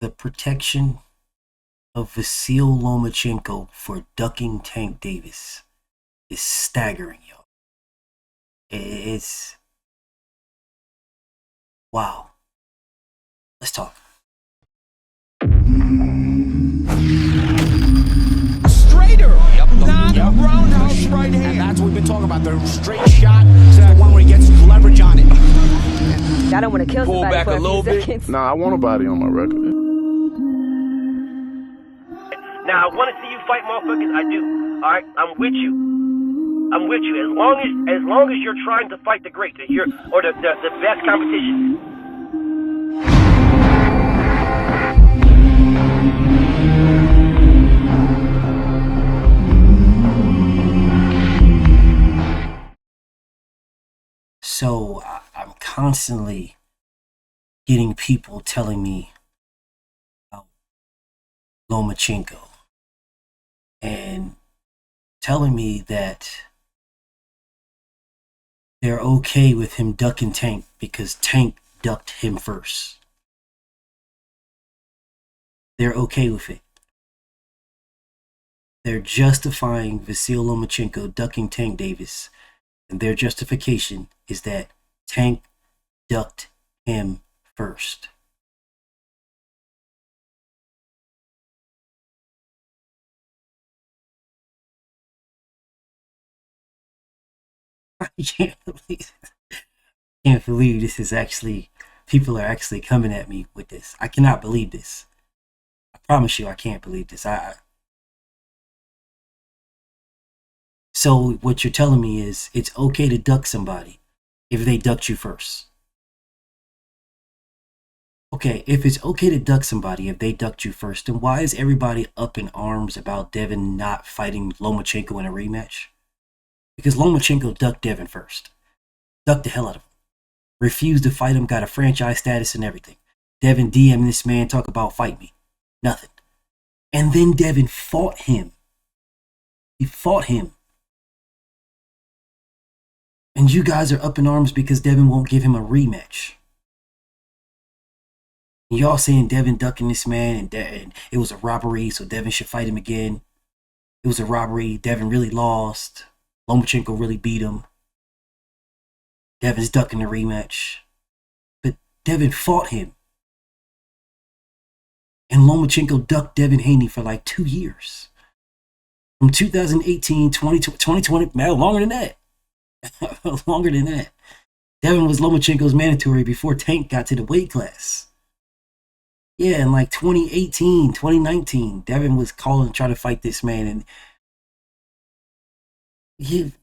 The protection of Vasil Lomachenko for ducking Tank Davis is staggering, yo. It's wow. Let's talk. Straighter, not a roundhouse right hand. And that's what we've been talking about. The straight shot is the one where he gets leverage on it. I don't want to kill Pull somebody back for a little bit. seconds. Nah, I want a body on my record. Now, I want to see you fight motherfuckers. I do. All right, I'm with you. I'm with you. As long as you're trying to fight the great, the best competition. So I'm constantly getting people telling me about Lomachenko and telling me that they're okay with him ducking Tank because Tank ducked him first. They're okay with it. They're justifying Vasil Lomachenko ducking Tank Davis, and their justification is that Tank ducked him first. I can't believe this is actually, people are actually coming at me with this. I cannot believe this. I promise you I can't believe this. So what you're telling me is it's okay to duck somebody if they ducked you first. Okay, if it's okay to duck somebody if they ducked you first, then why is everybody up in arms about Devin not fighting Lomachenko in a rematch? Because Lomachenko ducked Devin first. Ducked the hell out of him. Refused to fight him, got a franchise status and everything. Devin DM'd this man, talk about fight me. Nothing. And then Devin fought him. He fought him. And you guys are up in arms because Devin won't give him a rematch. And y'all saying Devin ducking this man and it was a robbery, so Devin should fight him again. It was a robbery. Devin really lost. Lomachenko really beat him. Devin's ducking the rematch. But Devin fought him. And Lomachenko ducked Devin Haney for like 2 years. From 2018, 2020, man, longer than that. Longer than that. Devin was Lomachenko's mandatory before Tank got to the weight class. Yeah, in like 2018, 2019, Devin was calling, trying to fight this man, and he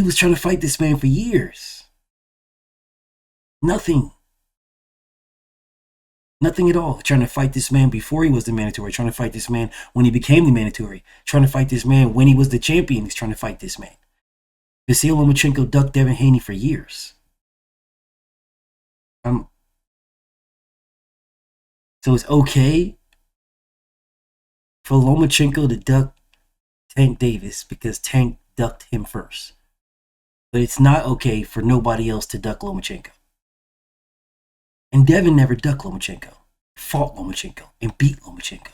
was trying to fight this man for years. Nothing at all. Trying to fight this man before he was the mandatory. Trying to fight this man when he became the mandatory. Trying to fight this man when he was the champion. He's trying to fight this man. Vasil Lomachenko ducked Devin Haney for years. So it's okay for Lomachenko to duck Tank Davis because Tank ducked him first. But it's not okay for nobody else to duck Lomachenko. And Devin never ducked Lomachenko. Fought Lomachenko and beat Lomachenko.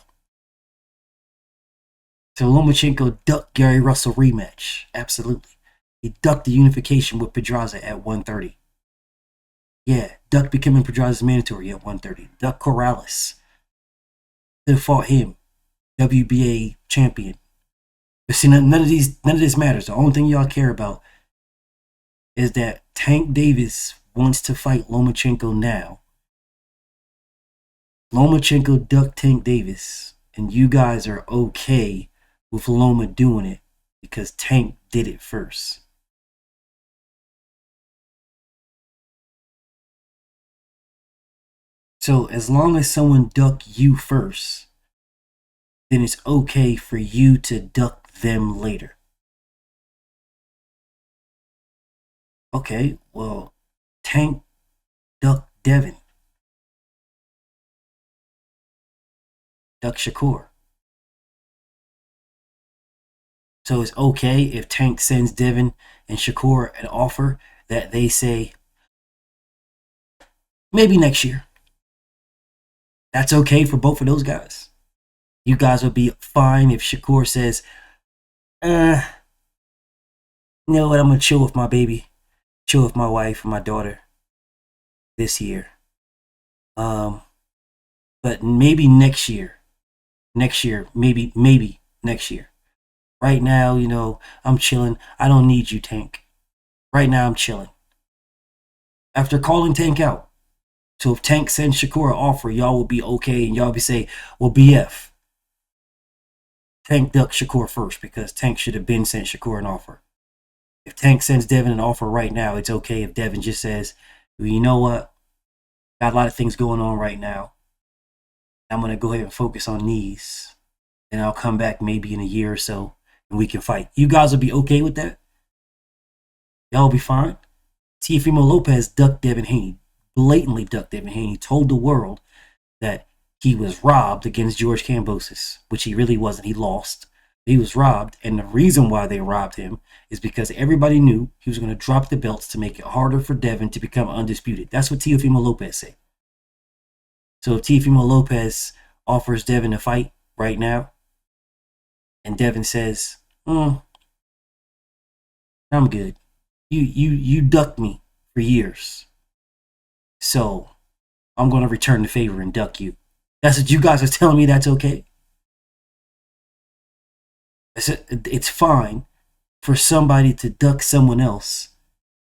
So Lomachenko ducked Gary Russell rematch. Absolutely. He ducked the unification with Pedraza at 130. Yeah, ducked becoming Pedraza's mandatory at 130. Ducked Corrales. Could have fought him. WBA champion. But see, none of this matters. The only thing y'all care about is that Tank Davis wants to fight Lomachenko now. Lomachenko ducked Tank Davis, and you guys are okay with Loma doing it because Tank did it first. So as long as someone ducked you first, then it's okay for you to duck them later. Okay, well, Tank ducked Devin. Duck Shakur. So it's okay if Tank sends Devin and Shakur an offer that they say, maybe next year. That's okay for both of those guys. You guys will be fine if Shakur says, you know what, I'm going to chill with my baby, chill with my wife and my daughter this year. But maybe next year, maybe next year. Right now, you know, I'm chilling. I don't need you, Tank. Right now, I'm chilling. After calling Tank out. So if Tank sends Shakur an offer, y'all will be okay, and y'all be say, well, BF. Tank ducked Shakur first because Tank should have been sent Shakur an offer. If Tank sends Devin an offer right now, it's okay if Devin just says, well, you know what? Got a lot of things going on right now. I'm going to go ahead and focus on these. And I'll come back maybe in a year or so and we can fight. You guys will be okay with that? Y'all will be fine? Teofimo Lopez ducked Devin Haney. Blatantly ducked Devin Haney. Told the world that he was robbed against George Kambosos, which he really wasn't. He lost. He was robbed. And the reason why they robbed him is because everybody knew he was going to drop the belts to make it harder for Devin to become undisputed. That's what Teofimo Lopez said. So if Teofimo Lopez offers Devin a fight right now, and Devin says, I'm good. You ducked me for years. So I'm going to return the favor and duck you. That's what you guys are telling me that's okay? It's fine for somebody to duck someone else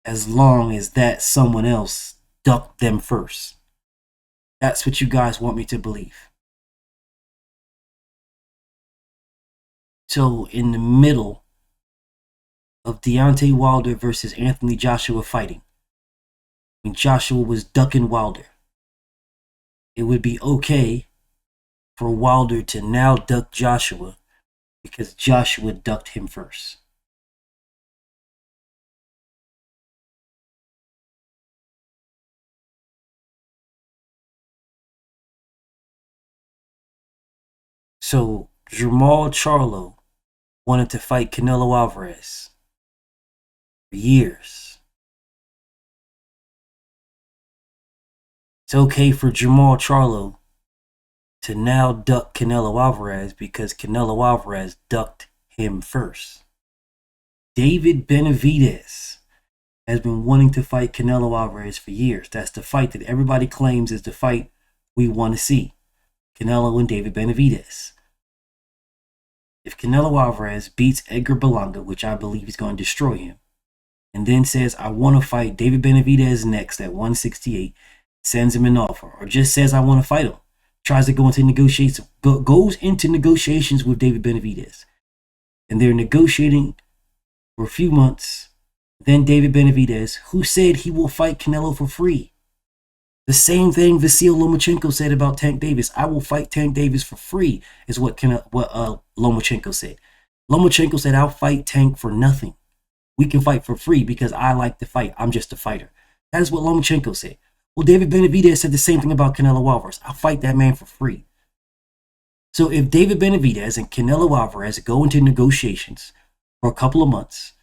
as long as that someone else ducked them first. That's what you guys want me to believe. So in the middle of Deontay Wilder versus Anthony Joshua fighting, when Joshua was ducking Wilder, it would be okay for Wilder to now duck Joshua because Joshua ducked him first. So Jermall Charlo wanted to fight Canelo Alvarez for years. It's okay for Jermall Charlo to now duck Canelo Alvarez because Canelo Alvarez ducked him first. David Benavidez has been wanting to fight Canelo Alvarez for years. That's the fight that everybody claims is the fight we want to see. Canelo and David Benavidez. If Canelo Alvarez beats Edgar Berlanga, which I believe he's going to destroy him, and then says, I want to fight David Benavidez next at 168, sends him an offer, or just says, I want to fight him, tries to go into negotiations, goes into negotiations with David Benavidez, and they're negotiating for a few months, then David Benavidez, who said he will fight Canelo for free. The same thing Vasil Lomachenko said about Tank Davis. I will fight Tank Davis for free, is what Lomachenko said. Lomachenko said, I'll fight Tank for nothing. We can fight for free because I like to fight. I'm just a fighter. That is what Lomachenko said. Well, David Benavidez said the same thing about Canelo Alvarez. I'll fight that man for free. So if David Benavidez and Canelo Alvarez go into negotiations for a couple of months,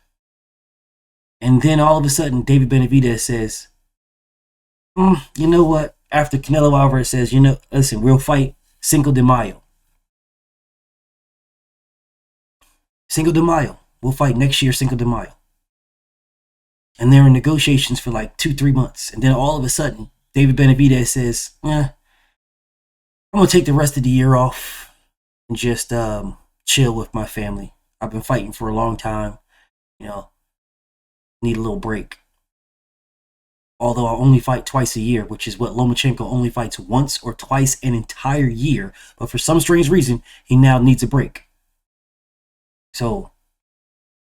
and then all of a sudden David Benavidez says, you know what? After Canelo Alvarez says, listen, we'll fight Cinco de Mayo. Cinco de Mayo. We'll fight next year, Cinco de Mayo. And they're in negotiations for like 2-3 months. And then all of a sudden, David Benavidez says, I'm going to take the rest of the year off and just chill with my family. I've been fighting for a long time. Need a little break. Although I only fight twice a year, which is what Lomachenko only fights once or twice an entire year. But for some strange reason, he now needs a break. So,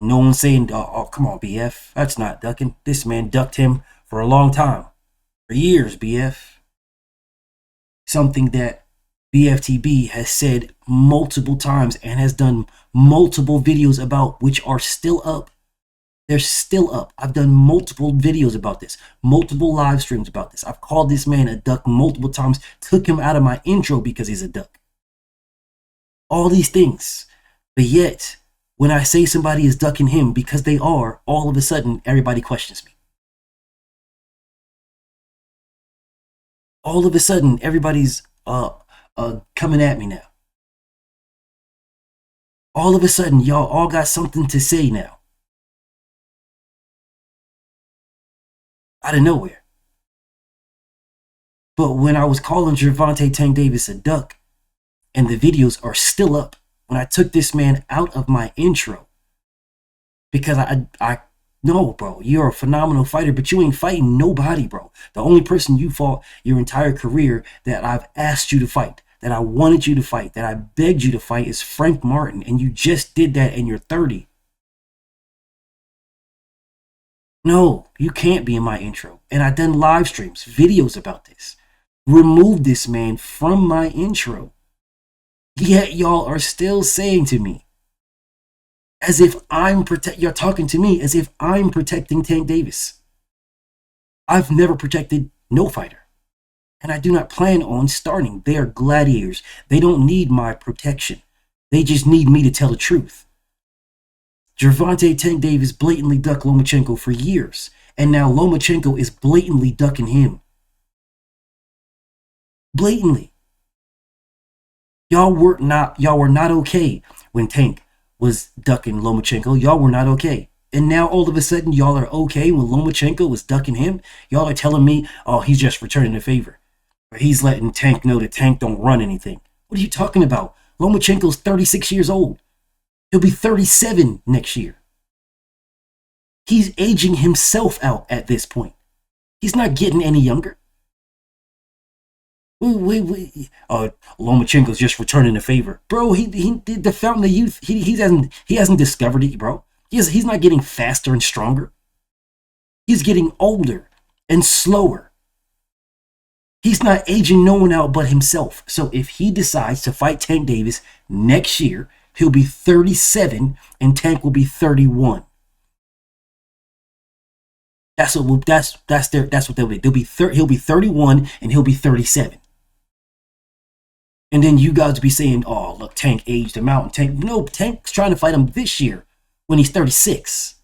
no one's saying, oh, come on, BF. That's not ducking. This man ducked him for a long time. For years, BF. Something that BFTB has said multiple times and has done multiple videos about, which are still up. They're still up. I've done multiple videos about this, multiple live streams about this. I've called this man a duck multiple times, took him out of my intro because he's a duck. All these things. But yet, when I say somebody is ducking him because they are, all of a sudden, everybody questions me. All of a sudden, everybody's coming at me now. All of a sudden, y'all all got something to say now. Out of nowhere. But when I was calling Gervonta Tank Davis a duck, and the videos are still up, when I took this man out of my intro, because I no, bro, you're a phenomenal fighter, but you ain't fighting nobody, bro. The only person you fought your entire career that I've asked you to fight, that I wanted you to fight, that I begged you to fight is Frank Martin, and you just did that and you're 30. No, you can't be in my intro. And I done live streams, videos about this. Remove this man from my intro. Yet y'all are still saying to me, as if you're talking to me as if I'm protecting Tank Davis. I've never protected no fighter. And I do not plan on starting. They are gladiators. They don't need my protection. They just need me to tell the truth. Gervonta Tank Davis blatantly ducked Lomachenko for years. And now Lomachenko is blatantly ducking him. Blatantly. Y'all were not okay when Tank was ducking Lomachenko. Y'all were not okay. And now all of a sudden y'all are okay when Lomachenko was ducking him. Y'all are telling me, oh, he's just returning the favor. Or he's letting Tank know that Tank don't run anything. What are you talking about? Lomachenko's 36 years old. He'll be 37 next year. He's aging himself out at this point. He's not getting any younger. Lomachenko's just returning the favor, bro. He did the fountain of youth. He hasn't discovered it, bro. He's not getting faster and stronger. He's getting older and slower. He's not aging no one out but himself. So if he decides to fight Tank Davis next year, he'll be 37 and Tank will be 31. That's what they'll be. He'll be 31 and he'll be 37. And then you guys be saying, oh, look, Tank aged him out. Tank's trying to fight him this year when he's 36.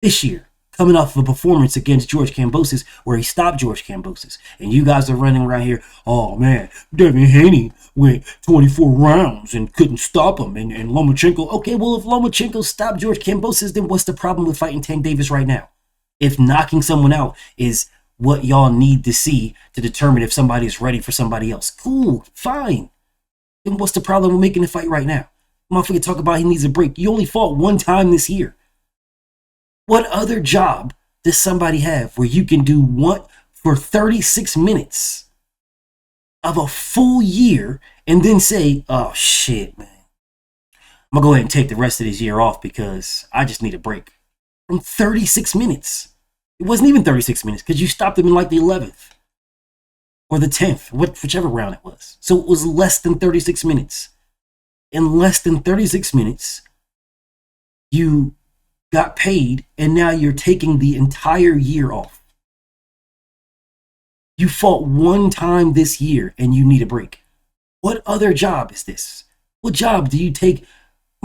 This year, coming off of a performance against George Kambosos where he stopped George Kambosos. And you guys are running around here, oh, man, Devin Haney went 24 rounds and couldn't stop him. And Lomachenko, okay, well, if Lomachenko stopped George Kambosos, then what's the problem with fighting Tank Davis right now? If knocking someone out is what y'all need to see to determine if somebody is ready for somebody else. Cool, fine. Then what's the problem with making a fight right now? Motherfucker talk about he needs a break. You only fought one time this year. What other job does somebody have where you can do one for 36 minutes of a full year and then say, oh shit, man, I'm gonna go ahead and take the rest of this year off because I just need a break. From 36 minutes. It wasn't even 36 minutes because you stopped him in like the 11th or the 10th, whichever round it was. So it was less than 36 minutes. In less than 36 minutes, you got paid and now you're taking the entire year off. You fought one time this year and you need a break. What other job is this? What job do you take?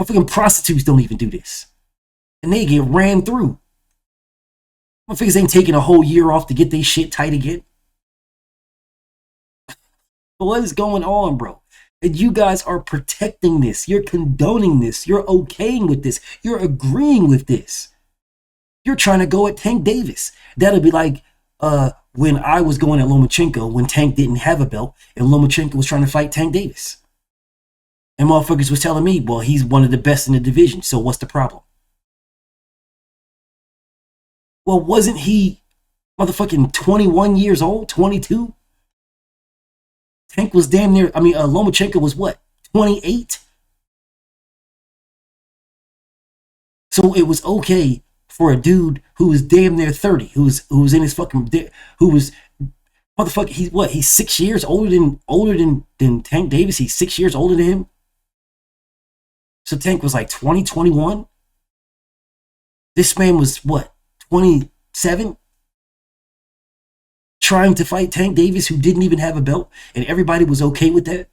Motherfucking prostitutes don't even do this. And they get ran through. Motherfuckers ain't taking a whole year off to get their shit tight again. What is going on, bro? And you guys are protecting this. You're condoning this. You're okaying with this. You're agreeing with this. You're trying to go at Tank Davis. That'll be like when I was going at Lomachenko when Tank didn't have a belt and Lomachenko was trying to fight Tank Davis. And motherfuckers was telling me, well, he's one of the best in the division, so what's the problem? Well, wasn't he motherfucking 21 years old, 22? Tank was damn near, Lomachenko was what, 28? So it was okay for a dude who was damn near 30, who was in his fucking, who was, motherfucker, he's 6 years older than Tank Davis? He's 6 years older than him? So Tank was like 20, 21? This man was what, 27? Trying to fight Tank Davis, who didn't even have a belt, and everybody was okay with that?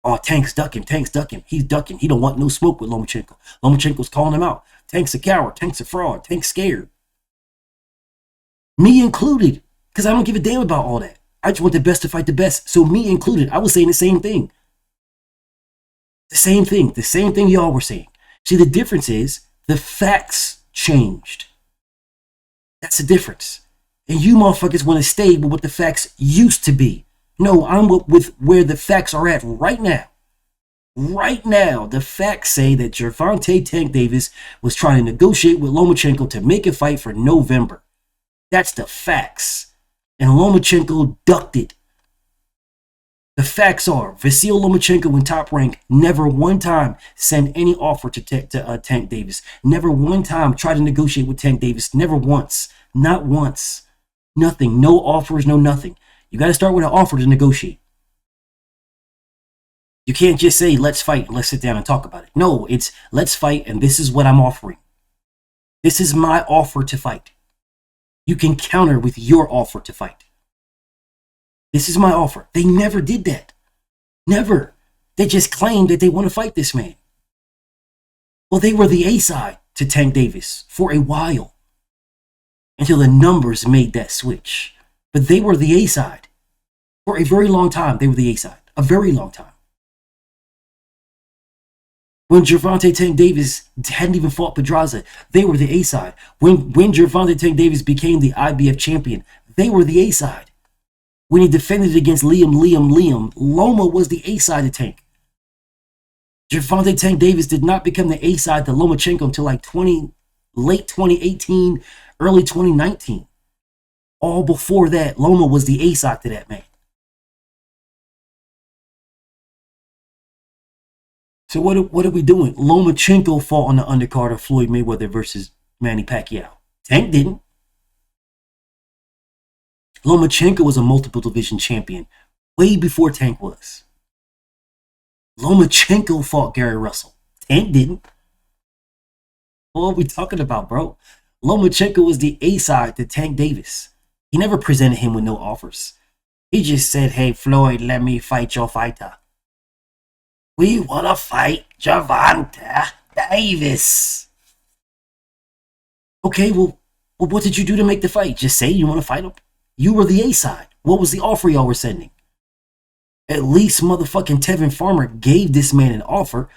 Oh, Tank's ducking. He's ducking. He don't want no smoke with Lomachenko. Lomachenko's calling him out. Tank's a coward. Tank's a fraud. Tank's scared. Me included, because I don't give a damn about all that. I just want the best to fight the best. So me included, I was saying the same thing. The same thing y'all were saying. See, the difference is the facts changed. That's the difference. And you motherfuckers want to stay with what the facts used to be. No, I'm with where the facts are at right now. Right now, the facts say that Gervonta Tank Davis was trying to negotiate with Lomachenko to make a fight for November. That's the facts. And Lomachenko ducked it. The facts are, Vasyl Lomachenko in Top Rank never one time sent any offer to Tank Davis. Never one time tried to negotiate with Tank Davis. Never once. Not once. Nothing. No offers, no nothing. You got to start with an offer to negotiate. You can't just say, let's fight and let's sit down and talk about it. No, it's let's fight and this is what I'm offering. This is my offer to fight. You can counter with your offer to fight. This is my offer. They never did that. Never. They just claimed that they want to fight this man. Well, they were the A-side to Tank Davis for a while. Until the numbers made that switch. But they were the A-side. For a very long time, they were the A-side. A very long time. When Gervonta Tank Davis hadn't even fought Pedraza, they were the A-side. When Gervonta Tank Davis became the IBF champion, they were the A-side. When he defended against Liam, Loma was the A-side of Tank. Gervonta Tank Davis did not become the A-side to Lomachenko until like late 2018, early 2019. All before that, Loma was the A-side to that man. So what are we doing? Lomachenko fought on the undercard of Floyd Mayweather versus Manny Pacquiao. Tank didn't. Lomachenko was a multiple division champion way before Tank was. Lomachenko fought Gary Russell. Tank didn't. What are we talking about, bro? Lomachenko was the A-side to Tank Davis. He never presented him with no offers. He just said, hey, Floyd, let me fight your fighter. We want to fight Gervonta Davis. Okay, well, what did you do to make the fight? Just say you want to fight him? You were the A-side. What was the offer y'all were sending? At least motherfucking Tevin Farmer gave this man an offer.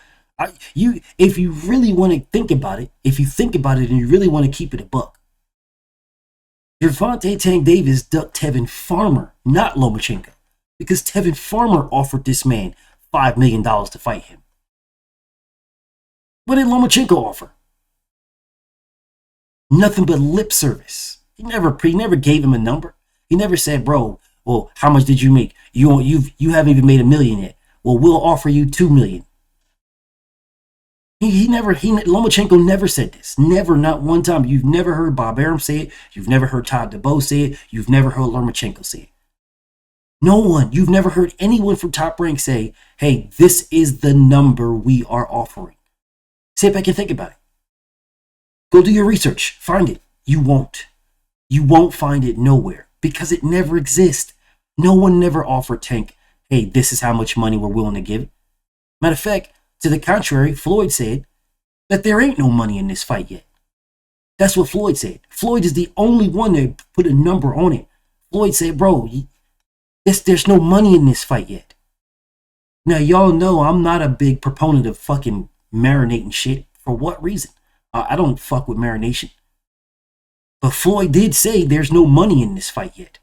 If you really want to think about it, if you think about it and you really want to keep it a buck, Gervonta Tank Davis ducked Tevin Farmer, not Lomachenko, because Tevin Farmer offered this man $5 million to fight him. What did Lomachenko offer? Nothing but lip service. He never gave him a number. He never said, bro, well, how much did you make? You haven't even made $1 million yet. Well, we'll offer you $2 million. Lomachenko never said this. Never, not one time. You've never heard Bob Arum say it. You've never heard Todd DeBow say it. You've never heard Lomachenko say it. No one. You've never heard anyone from Top Rank say, hey, this is the number we are offering. Sit back and think about it. Go do your research. Find it. You won't. You won't find it nowhere because it never exists. No one never offered Tank, hey, this is how much money we're willing to give. Matter of fact, to the contrary, Floyd said that there ain't no money in this fight yet. That's what Floyd said. Floyd is the only one that put a number on it. Floyd said, bro, there's no money in this fight yet. Now, y'all know I'm not a big proponent of fucking marinating shit. For what reason? I don't fuck with marination. But Floyd did say there's no money in this fight yet.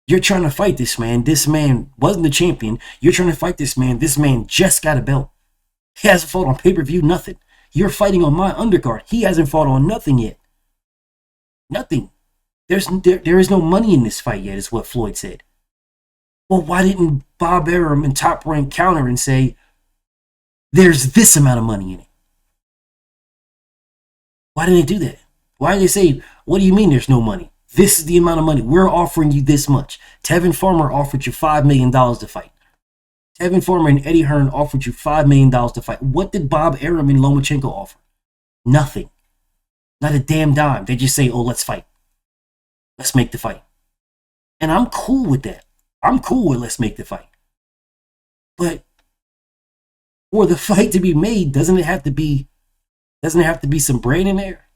You're trying to fight this man. This man wasn't the champion. You're trying to fight this man. This man just got a belt. He hasn't fought on pay-per-view, nothing. You're fighting on my undercard. He hasn't fought on nothing yet. Nothing. There is no money in this fight yet, is what Floyd said. Well, why didn't Bob Arum and Top Rank counter and say, there's this amount of money in it? Why didn't they do that? Why did they say, what do you mean there's no money? This is the amount of money. We're offering you this much. Tevin Farmer offered you $5 million to fight. Tevin Farmer and Eddie Hearn offered you $5 million to fight. What did Bob Arum and Lomachenko offer? Nothing. Not a damn dime. They just say, oh, let's fight. Let's make the fight. And I'm cool with that. I'm cool with let's make the fight. But for the fight to be made, doesn't it have to be some bread in there?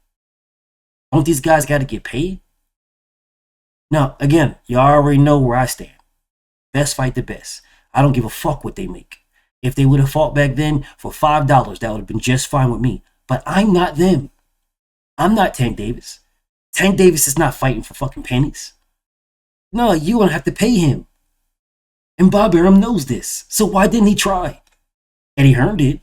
Don't these guys got to get paid? Now, again, you already know where I stand. Best fight the best. I don't give a fuck what they make. If they would have fought back then for $5, that would have been just fine with me. But I'm not them. I'm not Tank Davis. Tank Davis is not fighting for fucking pennies. No, you don't have to pay him. And Bob Arum knows this. So why didn't he try? Eddie Hearn did.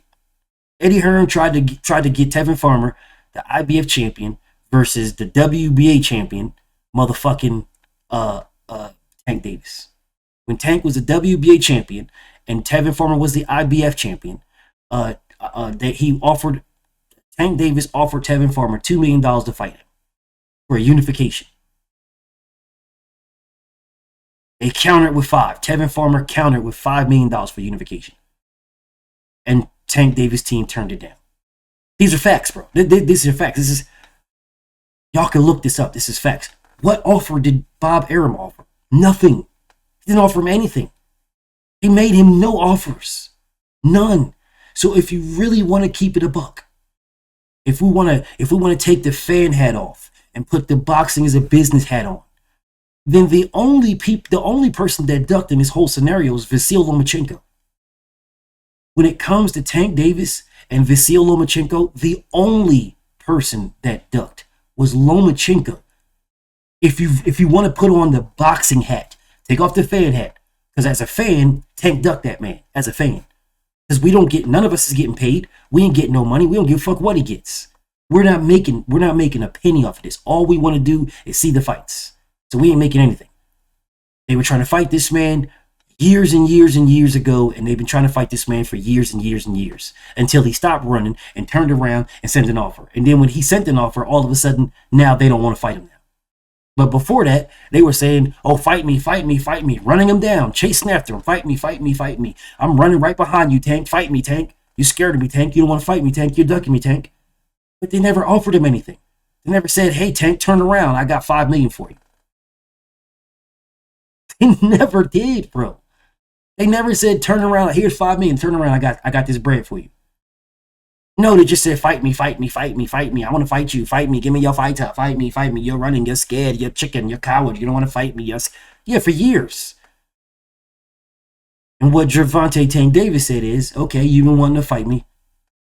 Eddie Hearn tried to get Tevin Farmer, the IBF champion, versus the WBA champion, motherfucking Tank Davis. When Tank was the WBA champion and Tevin Farmer was the IBF champion, Tank Davis offered Tevin Farmer $2 million to fight him for a unification. They countered with $5. Tevin Farmer countered with $5 million for unification. And Tank Davis' team turned it down. These are facts, bro. These are facts. Y'all can look this up. This is facts. What offer did Bob Arum offer? Nothing. He didn't offer him anything. He made him no offers. None. So if you really want to keep it a buck, if we want to take the fan hat off and put the boxing as a business hat on, then the only person that ducked in this whole scenario is Vasyl Lomachenko. When it comes to Tank Davis and Vasyl Lomachenko, the only person that ducked was Lomachenko. If you want to put on the boxing hat, take off the fan hat, because as a fan, Tank ducked that man as a fan. Because none of us is getting paid. We ain't getting no money. We don't give a fuck what he gets. We're not making a penny off of this. All we want to do is see the fights. So we ain't making anything. They were trying to fight this man years and years and years ago, and they've been trying to fight this man for years and years and years until he stopped running and turned around and sent an offer. And then when he sent an offer, all of a sudden, now they don't want to fight him now. But before that, they were saying, oh, fight me, fight me, fight me, running him down, chasing after him, fight me, fight me, fight me. I'm running right behind you, Tank, fight me, Tank. You scared of me, Tank. You don't want to fight me, Tank. You're ducking me, Tank. But they never offered him anything. They never said, hey, Tank, turn around. I got $5 million for you. They never did, bro. They never said, turn around. Here's $5 million. Turn around. I got this bread for you. No, they just said, fight me, fight me, fight me, fight me. I want to fight you. Fight me. Give me your fighter. Fight me, fight me. You're running. You're scared. You're chicken. You're coward. You don't want to fight me. Yeah, for years. And what Gervonta Tank Davis said is, okay, you've been wanting to fight me.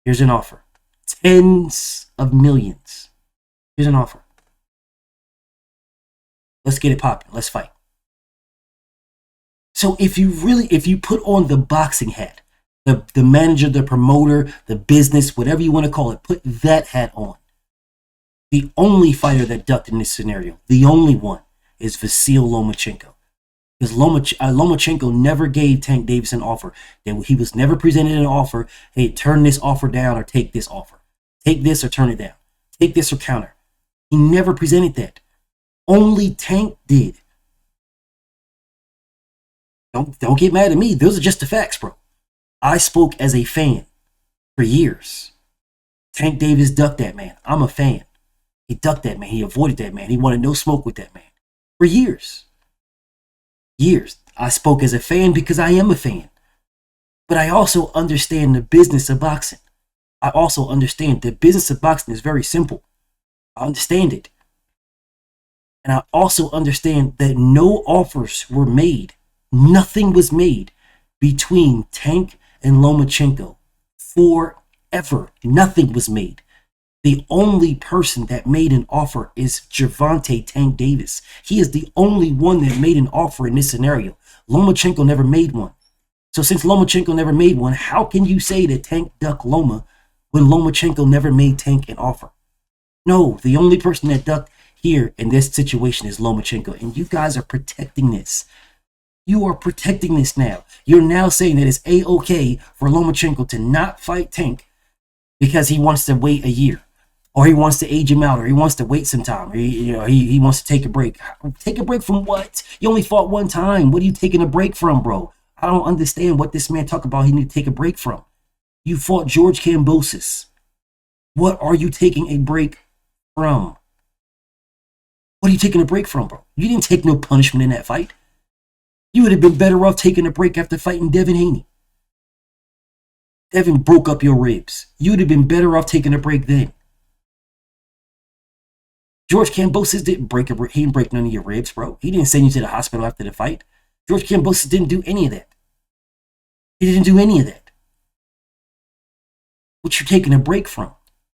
Here's an offer. Tens of millions. Here's an offer. Let's get it popping. Let's fight. So if you put on the boxing hat, the manager, the promoter, the business, whatever you want to call it, put that hat on. The only fighter that ducked in this scenario, the only one, is Vasyl Lomachenko. Because Lomachenko never gave Tank Davis an offer. He was never presented an offer, hey, turn this offer down or take this offer. Take this or turn it down. Take this or counter. He never presented that. Only Tank did. Don't get mad at me. Those are just the facts, bro. I spoke as a fan for years. Tank Davis ducked that man. I'm a fan. He ducked that man. He avoided that man. He wanted no smoke with that man. For years. Years. I spoke as a fan because I am a fan. But I also understand the business of boxing. I also understand the business of boxing is very simple. I understand it. And I also understand that no offers were made. Nothing was made between Tank and Lomachenko forever. Nothing was made. The only person that made an offer is Gervonta Tank Davis. He is the only one that made an offer in this scenario. Lomachenko never made one. So since Lomachenko never made one, how can you say that Tank ducked Loma when Lomachenko never made Tank an offer? No, the only person that ducked here in this situation is Lomachenko. And you guys are protecting this. You are protecting this now. You're now saying that it's A-okay for Lomachenko to not fight Tank because he wants to wait a year, or he wants to age him out, or he wants to wait some time, or he wants to take a break. Take a break from what? You only fought one time. What are you taking a break from, bro? I don't understand what this man talk about he need to take a break from. You fought George Kambosos. What are you taking a break from? What are you taking a break from, bro? You didn't take no punishment in that fight. You would have been better off taking a break after fighting Devin Haney. Devin broke up your ribs. You would have been better off taking a break then. George Kambosos didn't break he didn't break none of your ribs, bro. He didn't send you to the hospital after the fight. George Kambosos didn't do any of that. He didn't do any of that. What you taking a break from?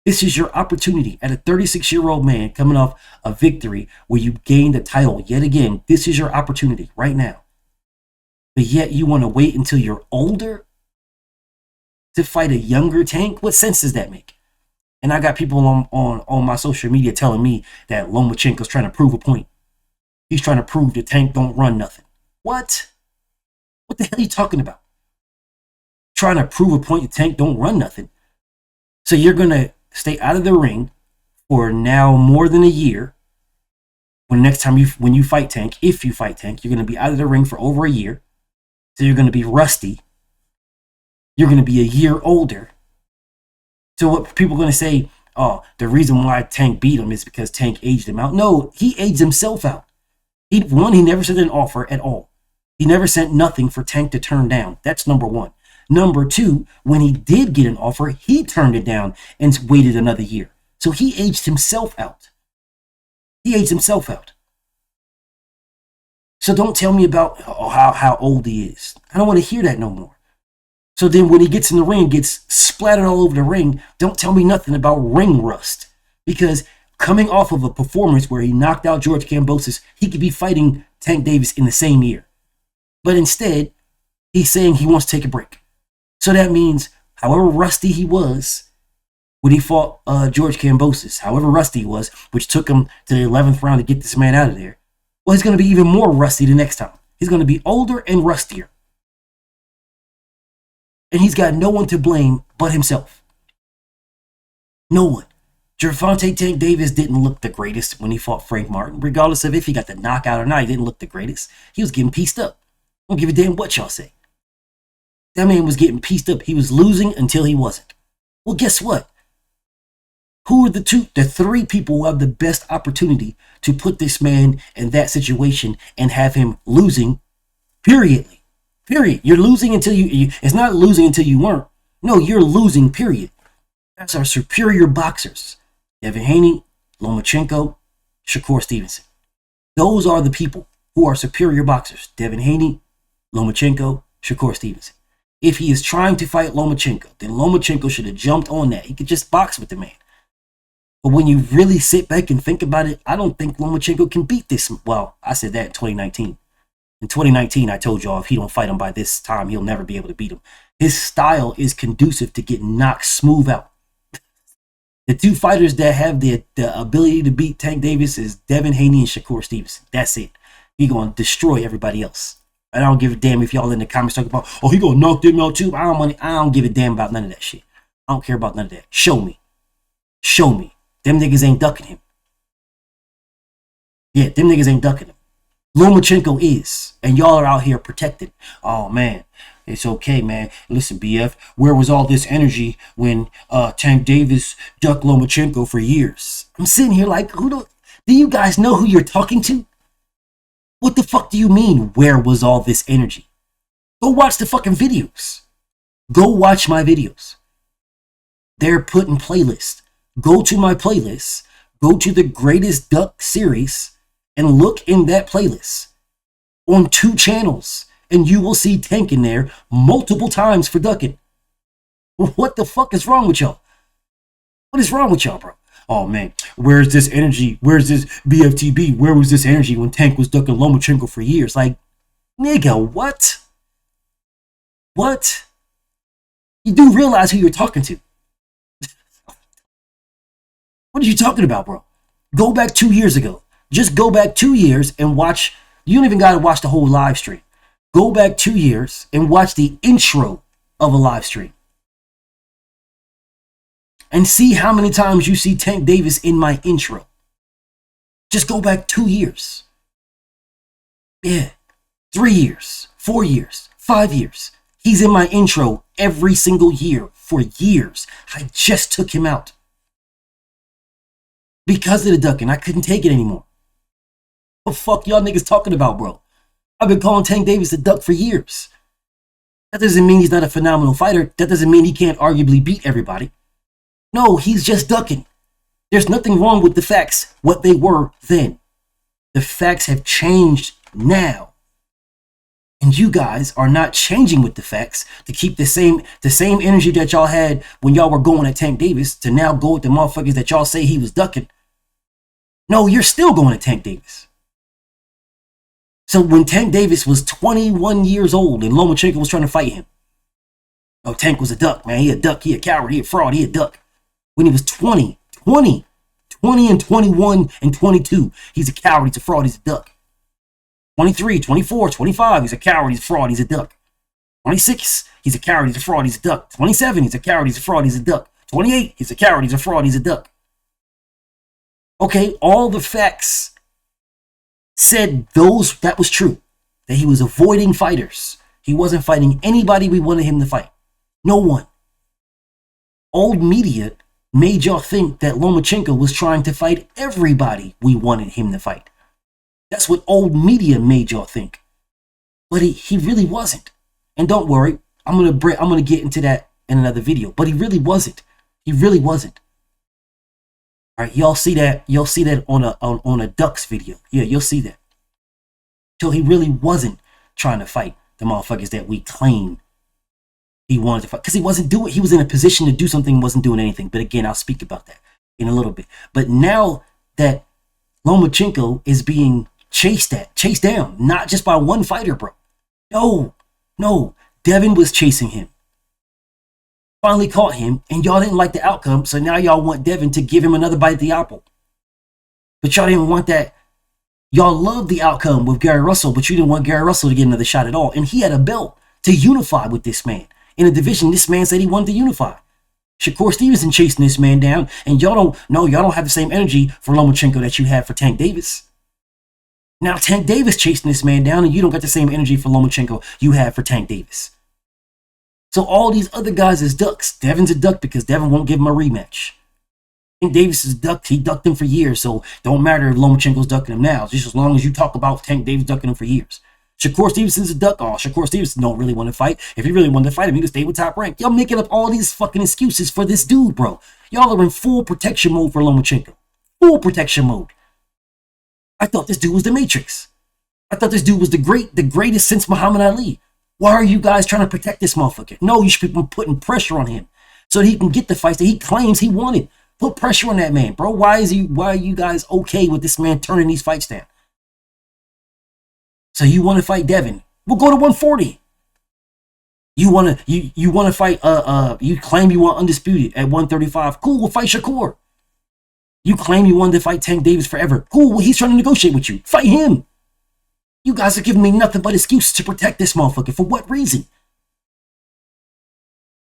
This is your opportunity at a 36-year-old man coming off a victory where you gained the title yet again. This is your opportunity right now. But yet you want to wait until you're older to fight a younger Tank? What sense does that make? And I got people on my social media telling me that Lomachenko's trying to prove a point. He's trying to prove the Tank don't run nothing. What? What the hell are you talking about? Trying to prove a point the Tank don't run nothing. So you're going to stay out of the ring for now more than a year. When next time when you fight Tank, if you fight Tank, you're going to be out of the ring for over a year. So you're going to be rusty. You're going to be a year older. So what people are going to say, oh, the reason why Tank beat him is because Tank aged him out. No, he aged himself out. He never sent an offer at all. He never sent nothing for Tank to turn down. That's number one. Number two, when he did get an offer, he turned it down and waited another year. So he aged himself out. He aged himself out. So don't tell me about how old he is. I don't want to hear that no more. So then when he gets in the ring, gets splattered all over the ring, don't tell me nothing about ring rust. Because coming off of a performance where he knocked out George Kambosos, he could be fighting Tank Davis in the same year. But instead, he's saying he wants to take a break. So that means however rusty he was when he fought George Kambosos, however rusty he was, which took him to the 11th round to get this man out of there, well, he's going to be even more rusty the next time. He's going to be older and rustier. And he's got no one to blame but himself. No one. Gervonta Tank Davis didn't look the greatest when he fought Frank Martin. Regardless of if he got the knockout or not, he didn't look the greatest. He was getting pieced up. I don't give a damn what y'all say. That man was getting pieced up. He was losing until he wasn't. Well, guess what? Who are the three people who have the best opportunity to put this man in that situation and have him losing, period. You're losing until it's not losing until you weren't. No, you're losing, period. That's our superior boxers. Devin Haney, Lomachenko, Shakur Stevenson. Those are the people who are superior boxers. Devin Haney, Lomachenko, Shakur Stevenson. If he is trying to fight Lomachenko, then Lomachenko should have jumped on that. He could just box with the man. But when you really sit back and think about it, I don't think Lomachenko can beat this. Well, I said that in 2019. In 2019, I told y'all if he don't fight him by this time, he'll never be able to beat him. His style is conducive to getting knocked smooth out. The two fighters that have the ability to beat Tank Davis is Devin Haney and Shakur Stevenson. That's it. He's going to destroy everybody else. And I don't give a damn if y'all in the comments talking about, oh, he going to knock them out too. I don't give a damn about none of that shit. I don't care about none of that. Show me. Show me. Them niggas ain't ducking him. Yeah, them niggas ain't ducking him. Lomachenko is, and y'all are out here protected. Oh man, it's okay, man. Listen, BF, where was all this energy when Tank Davis ducked Lomachenko for years? I'm sitting here like, do you guys know who you're talking to? What the fuck do you mean, where was all this energy? Go watch the fucking videos. Go watch my videos. They're put in playlists. Go to my playlist. Go to the Greatest Duck series and look in that playlist on 2 channels, and you will see Tank in there multiple times for ducking. What the fuck is wrong with y'all? What is wrong with y'all, bro? Oh man, where's this energy? Where's this BFTB? Where was this energy when Tank was ducking Lomachenko for years? Like, nigga, what? What? You do realize who you're talking to. What are you talking about, bro? Go back 2 years ago. Just go back 2 years and watch. You don't even got to watch the whole live stream. Go back 2 years and watch the intro of a live stream. And see how many times you see Tank Davis in my intro. Just go back 2 years. Yeah. 3 years. 4 years. 5 years. He's in my intro every single year for years. I just took him out. Because of the ducking. I couldn't take it anymore. What the fuck y'all niggas talking about, bro? I've been calling Tank Davis a duck for years. That doesn't mean he's not a phenomenal fighter. That doesn't mean he can't arguably beat everybody. No, he's just ducking. There's nothing wrong with the facts, what they were then. The facts have changed now. And you guys are not changing with the facts to keep the same energy that y'all had when y'all were going at Tank Davis to now go with the motherfuckers that y'all say he was ducking. No, you're still going at Tank Davis. So when Tank Davis was 21 years old and Lomachenko was trying to fight him, oh, Tank was a duck, man. He a duck, he a coward, he a fraud, he a duck. When he was 20 and 21 and 22, he's a coward, he's a fraud, he's a duck. 23, 24, 25, he's a coward, he's a fraud, he's a duck. 26, he's a coward, he's a fraud, he's a duck. 27, he's a coward, he's a fraud, he's a duck. 28, he's a coward, he's a fraud, he's a duck. Okay, all the facts said that was true. That he was avoiding fighters. He wasn't fighting anybody we wanted him to fight. No one. Old media made y'all think that Lomachenko was trying to fight everybody we wanted him to fight. That's what old media made y'all think. But he really wasn't. And don't worry, I'm gonna get into that in another video. But he really wasn't. He really wasn't. All right, y'all see that? You'll see that on a Ducks video. Yeah, you'll see that. So he really wasn't trying to fight the motherfuckers that we claim he wanted to fight, because he wasn't doing. He was in a position to do something and wasn't doing anything. But again, I'll speak about that in a little bit. But now that Lomachenko is being chased down, not just by one fighter, bro. No, Devin was chasing him. Finally caught him, and y'all didn't like the outcome, so now y'all want Devin to give him another bite at the apple. But y'all didn't want that. Y'all loved the outcome with Gary Russell, but you didn't want Gary Russell to get another shot at all. And he had a belt to unify with this man. In a division, this man said he wanted to unify. Shakur Stevenson chasing this man down, and y'all don't have the same energy for Lomachenko that you had for Tank Davis. Now Tank Davis chasing this man down, and you don't got the same energy for Lomachenko you had for Tank Davis. So all these other guys is ducks. Devin's a duck because Devin won't give him a rematch. Tank Davis is ducked. He ducked him for years, so don't matter if Lomachenko's ducking him now. Just as long as you talk about Tank Davis ducking him for years. Shakur Stevenson's a duck. Oh, Shakur Stevenson don't really want to fight. If he really wanted to fight him, he could stay with Top Rank. Y'all making up all these fucking excuses for this dude, bro. Y'all are in full protection mode for Lomachenko. Full protection mode. I thought this dude was the Matrix. I thought this dude was the greatest since Muhammad Ali. Why are you guys trying to protect this motherfucker? No, you should be putting pressure on him so that he can get the fights that he claims he wanted. Put pressure on that man, bro. Why are you guys okay with this man turning these fights down? So you want to fight Devin? We'll go to 140. You want to fight you claim you want undisputed at 135. Cool, we'll fight Shakur. You claim you wanted to fight Tank Davis forever. Cool, well, he's trying to negotiate with you. Fight him. You guys are giving me nothing but excuses to protect this motherfucker. For what reason?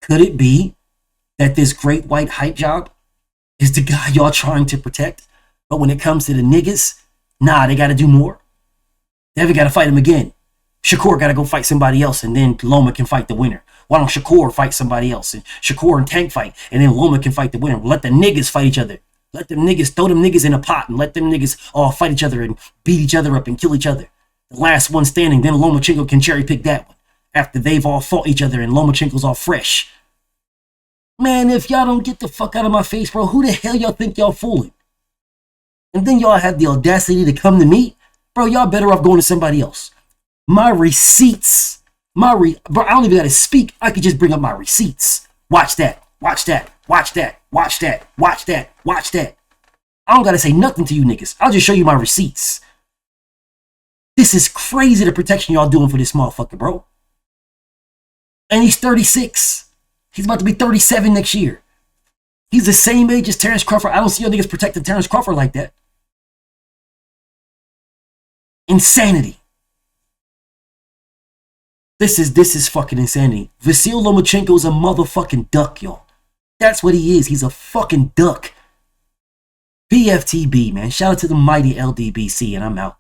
Could it be that this great white hype job is the guy y'all trying to protect? But when it comes to the niggas, nah, they got to do more. Devin got to fight him again. Shakur got to go fight somebody else, and then Loma can fight the winner. Why don't Shakur fight somebody else, and Shakur and Tank fight, and then Loma can fight the winner? Let the niggas fight each other. Let them niggas throw them niggas in a pot, and let them niggas all fight each other and beat each other up and kill each other. The last one standing, then Lomachenko can cherry pick that one after they've all fought each other and Lomachenko's all fresh. Man, if y'all don't get the fuck out of my face, bro, who the hell y'all think y'all fooling? And then y'all have the audacity to come to me? Bro, y'all better off going to somebody else. My receipts. Bro, I don't even gotta speak. I could just bring up my receipts. Watch that. Watch that. Watch that. Watch that. Watch that. Watch that. I don't gotta say nothing to you niggas. I'll just show you my receipts. This is crazy, the protection y'all doing for this motherfucker, bro. And he's 36. He's about to be 37 next year. He's the same age as Terrence Crawford. I don't see y'all niggas protecting Terrence Crawford like that. Insanity. This is fucking insanity. Vasyl Lomachenko is a motherfucking duck, y'all. That's what he is. He's a fucking duck. PFTB, man. Shout out to the mighty LDBC, and I'm out.